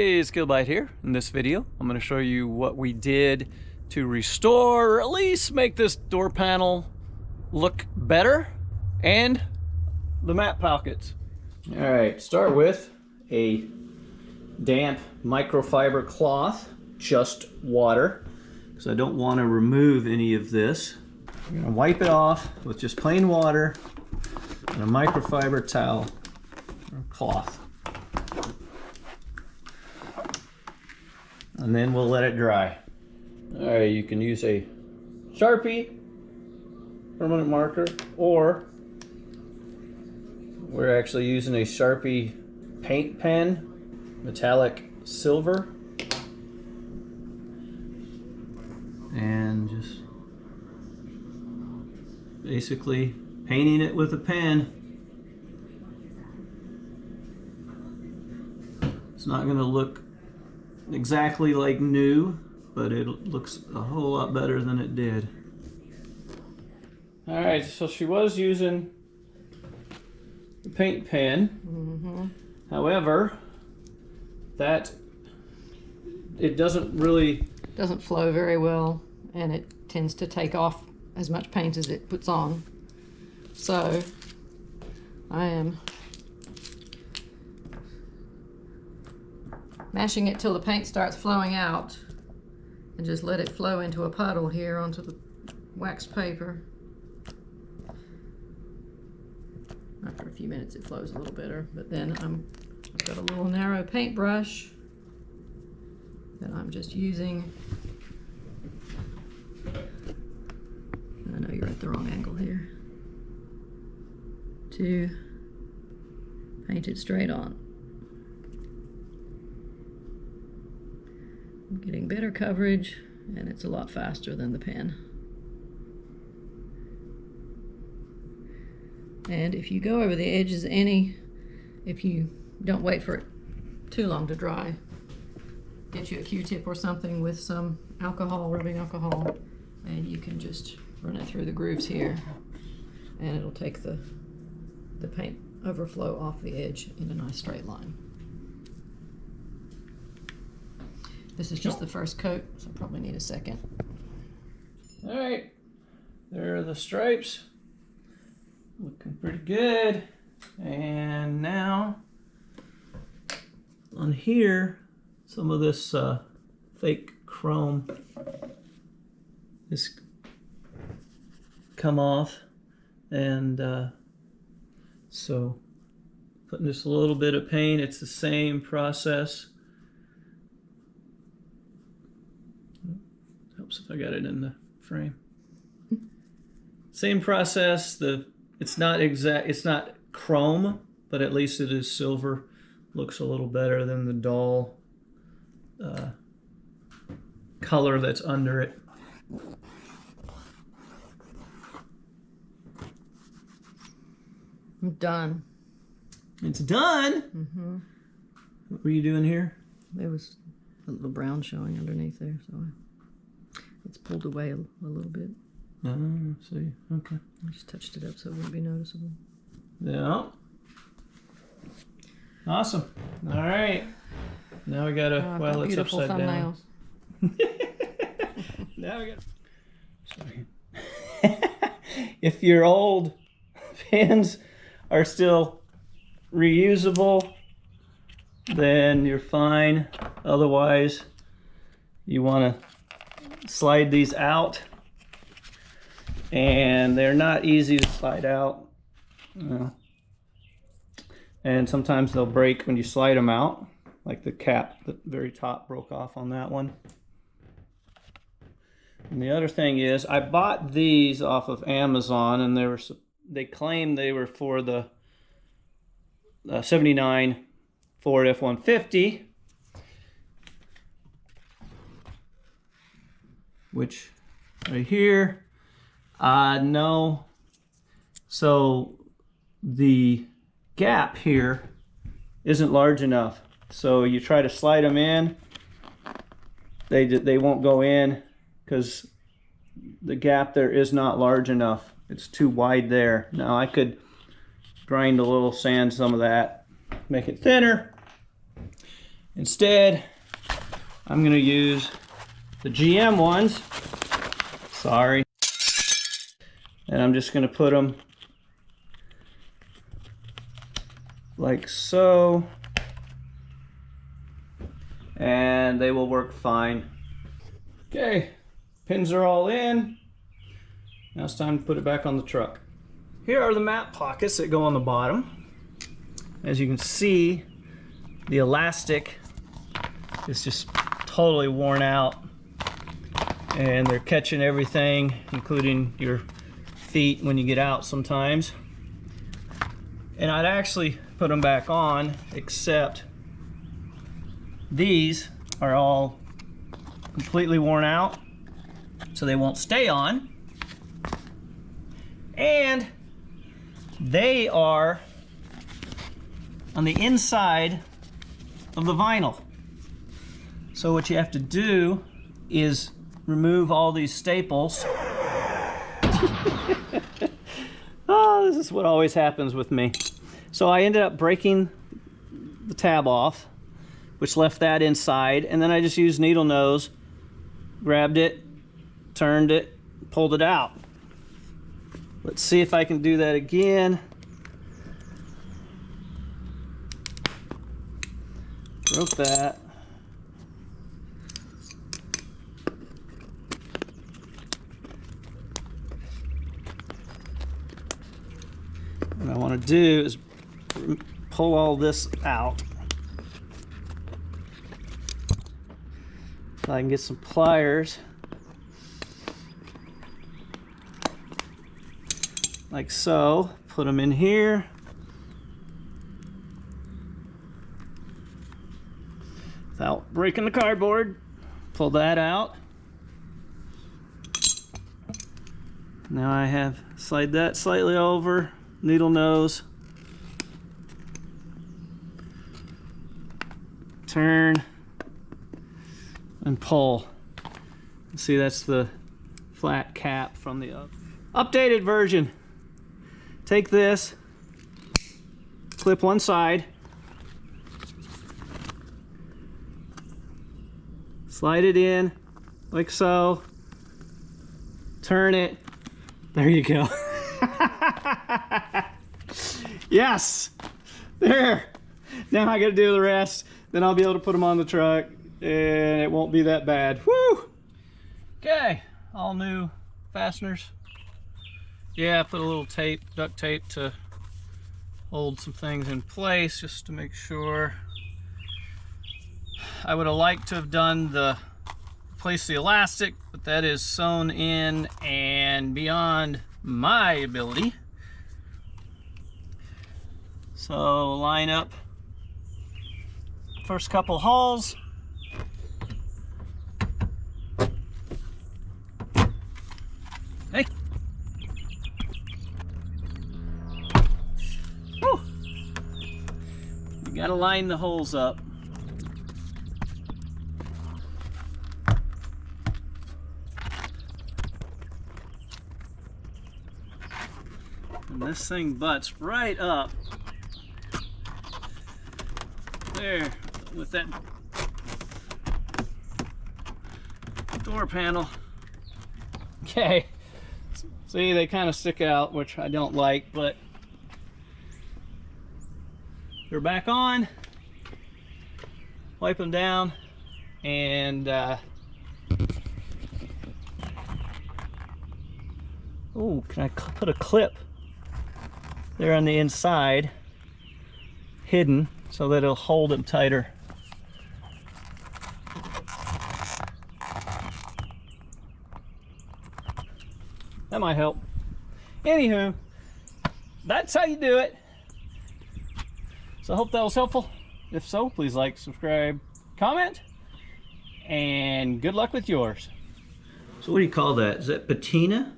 Hey, Skillbyte here. In this video, I'm going to show you what we did to restore, or at least make this door panel look better, and the mat pockets. All right, start with a damp microfiber cloth, just water, because I don't want to remove any of this. I'm going to wipe it off with just plain water and a microfiber towel or cloth. And then we'll let it dry. All right, you can use a Sharpie permanent marker, or we're actually using a Sharpie paint pen, metallic silver. And just basically painting it with a pen. It's not going to look exactly like new, but it looks a whole lot better than it did. All right, so she was using the paint pen. However, it doesn't flow very well, and it tends to take off as much paint as it puts on. So I am mashing it till the paint starts flowing out, and just let it flow into a puddle here onto the wax paper. After a few minutes it flows a little better, but then I've got a little narrow paintbrush that I'm just using. I know you're at the wrong angle here, to paint it straight on. I'm getting better coverage, and it's a lot faster than the pen. And if you go over the edges if you don't wait for it too long to dry, get you a Q-tip or something with some alcohol, rubbing alcohol, and you can just run it through the grooves here, and it'll take the paint overflow off the edge in a nice straight line. This is just the first coat, so I probably need a second. All right, there are the stripes. Looking pretty good. And now on here, some of this fake chrome has come off, and so putting just a little bit of paint. It's the same process. Helps if I got it in the frame. Same process. It's not chrome, but at least it is silver. Looks a little better than the dull color that's under it. I'm done. It's done? What were you doing here? There was a little brown showing underneath there, so it's pulled away a little bit. Oh, see, okay. I just touched it up so it wouldn't be noticeable. Yeah. Awesome. All right. Now we gotta, well, it's upside down. Now we gotta... If your old pins are still reusable, then you're fine. Otherwise, you want to slide these out, and they're not easy to slide out. And sometimes they'll break when you slide them out, like the cap, the very top broke off on that one. And the other thing is, I bought these off of Amazon, and they claimed they were for the 79 Ford F-150, which right here, no. So the gap here isn't large enough. So you try to slide them in, they won't go in because the gap there is not large enough. It's too wide there. Now I could grind a little, sand some of that, make it thinner, Instead, I'm gonna use the GM ones. Sorry. And I'm just gonna put them like so. And they will work fine. Okay, pins are all in. Now it's time to put it back on the truck. Here are the map pockets that go on the bottom. As you can see, the elastic is just totally worn out, and they're catching everything, including your feet when you get out sometimes. And I'd actually put them back on, except these are all completely worn out, so they won't stay on. And they are on the inside of the vinyl. So what you have to do is remove all these staples. Oh, this is what always happens with me. So I ended up breaking the tab off, which left that inside, and then I just used needle nose, grabbed it, turned it, pulled it out. Let's see if I can do that again. Broke that. What I want to do is pull all this out. So I can get some pliers. Like so. Put them in here. Without breaking the cardboard. Pull that out. Now I have slide that slightly over, needle nose, turn, and pull. See, that's the flat cap from the updated version. Take this, clip one side, slide it in like so, turn it, there you go. Yes, there. Now I gotta do the rest, then I'll be able to put them on the truck and it won't be that bad. Woo! Okay, all new fasteners. Yeah, I put a little tape, duct tape to hold some things in place just to make sure. I would have liked to have done replace the elastic, but that is sewn in and beyond my ability. So line up first couple holes. Hey. Woo. You gotta line the holes up. And this thing butts right up there with that door panel. Okay, see, they kind of stick out, which I don't like, but they're back on. Wipe them down, and oh, can I put a clip there on the inside, hidden, so that it'll hold them tighter. That might help. Anywho, that's how you do it. So I hope that was helpful. If so, please like, subscribe, comment, and good luck with yours. So what do you call that? Is that patina?